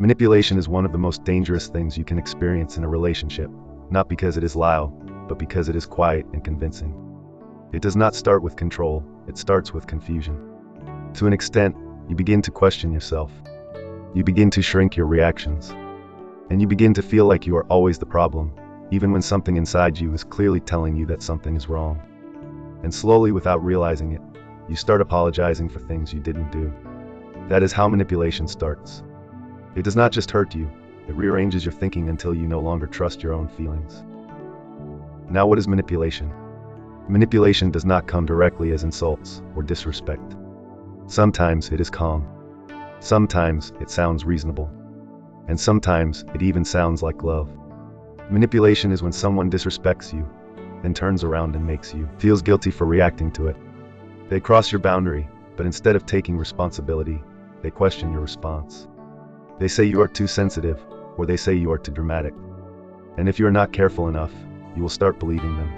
Manipulation is one of the most dangerous things you can experience in a relationship, not because it is loud, but because it is quiet and convincing. It does not start with control, it starts with confusion. To an extent, you begin to question yourself. You begin to shrink your reactions. And you begin to feel like you are always the problem, even when something inside you is clearly telling you that something is wrong. And slowly, without realizing it, you start apologizing for things you didn't do. That is how manipulation starts. It does not just hurt you, it rearranges your thinking until you no longer trust your own feelings. Now, what is manipulation? Manipulation does not come directly as insults or disrespect. Sometimes it is calm. Sometimes it sounds reasonable. And sometimes it even sounds like love. Manipulation is when someone disrespects you, then turns around and makes you feel guilty for reacting to it. They cross your boundary, but instead of taking responsibility, they question your response. They say you are too sensitive, or they say you are too dramatic. And if you are not careful enough, you will start believing them.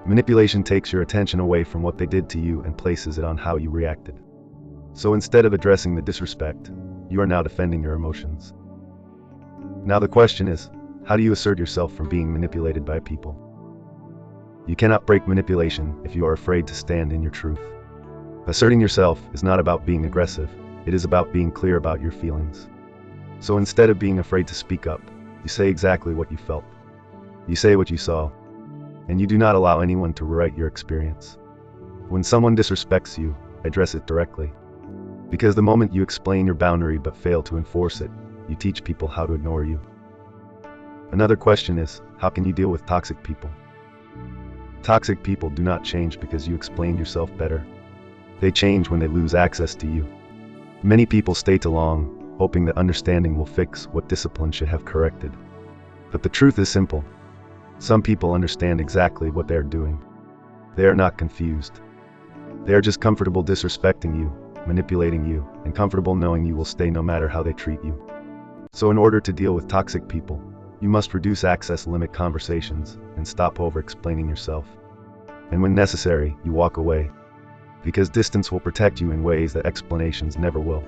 Manipulation takes your attention away from what they did to you and places it on how you reacted. So instead of addressing the disrespect, you are now defending your emotions. Now the question is, how do you assert yourself from being manipulated by people? You cannot break manipulation if you are afraid to stand in your truth. Asserting yourself is not about being aggressive, it is about being clear about your feelings. So instead of being afraid to speak up, you say exactly what you felt. You say what you saw. And you do not allow anyone to rewrite your experience. When someone disrespects you, address it directly. Because the moment you explain your boundary but fail to enforce it, you teach people how to ignore you. Another question is, how can you deal with toxic people? Toxic people do not change because you explained yourself better. They change when they lose access to you. Many people stay too long, hoping that understanding will fix what discipline should have corrected. But the truth is simple. Some people understand exactly what they are doing. They are not confused. They are just comfortable disrespecting you, manipulating you, and comfortable knowing you will stay no matter how they treat you. So in order to deal with toxic people, you must reduce access, limit conversations, and stop over-explaining yourself. And when necessary, you walk away. Because distance will protect you in ways that explanations never will.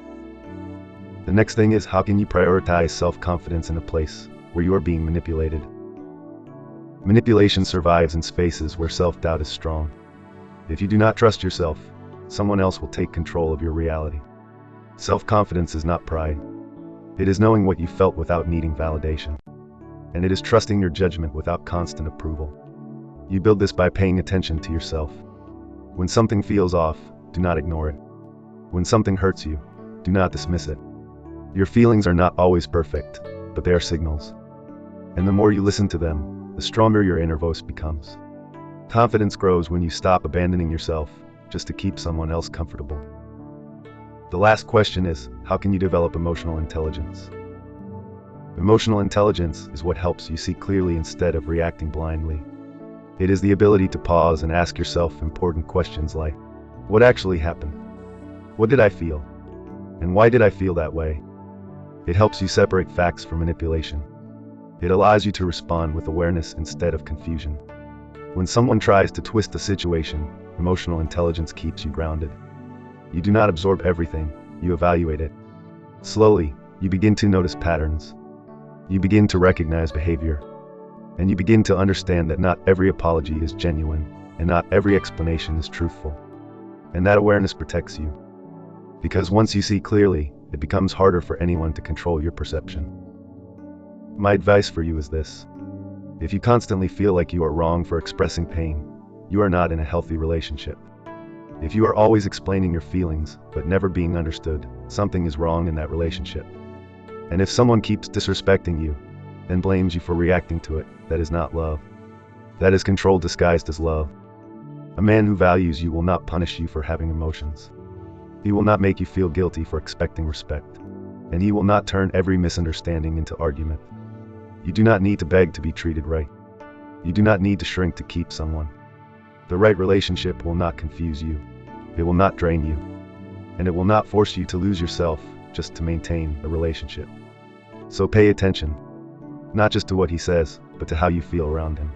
The next thing is, how can you prioritize self-confidence in a place where you are being manipulated? Manipulation survives in spaces where self-doubt is strong. If you do not trust yourself, someone else will take control of your reality. Self-confidence is not pride. It is knowing what you felt without needing validation. And it is trusting your judgment without constant approval. You build this by paying attention to yourself. When something feels off, do not ignore it. When something hurts you, do not dismiss it. Your feelings are not always perfect, but they are signals. And the more you listen to them, the stronger your inner voice becomes. Confidence grows when you stop abandoning yourself just to keep someone else comfortable. The last question is, how can you develop emotional intelligence? Emotional intelligence is what helps you see clearly instead of reacting blindly. It is the ability to pause and ask yourself important questions like, what actually happened? What did I feel? And why did I feel that way? It helps you separate facts from manipulation. It allows you to respond with awareness instead of confusion. When someone tries to twist the situation, emotional intelligence keeps you grounded. You do not absorb everything, you evaluate it. Slowly, you begin to notice patterns. You begin to recognize behavior. And you begin to understand that not every apology is genuine, and not every explanation is truthful. And that awareness protects you. Because once you see clearly, it becomes harder for anyone to control your perception. My advice for you is this. If you constantly feel like you are wrong for expressing pain, you are not in a healthy relationship. If you are always explaining your feelings, but never being understood, something is wrong in that relationship. And if someone keeps disrespecting you, then blames you for reacting to it, that is not love. That is control disguised as love. A man who values you will not punish you for having emotions. He will not make you feel guilty for expecting respect. And he will not turn every misunderstanding into argument. You do not need to beg to be treated right. You do not need to shrink to keep someone. The right relationship will not confuse you. It will not drain you. And it will not force you to lose yourself just to maintain a relationship. So pay attention. Not just to what he says, but to how you feel around him.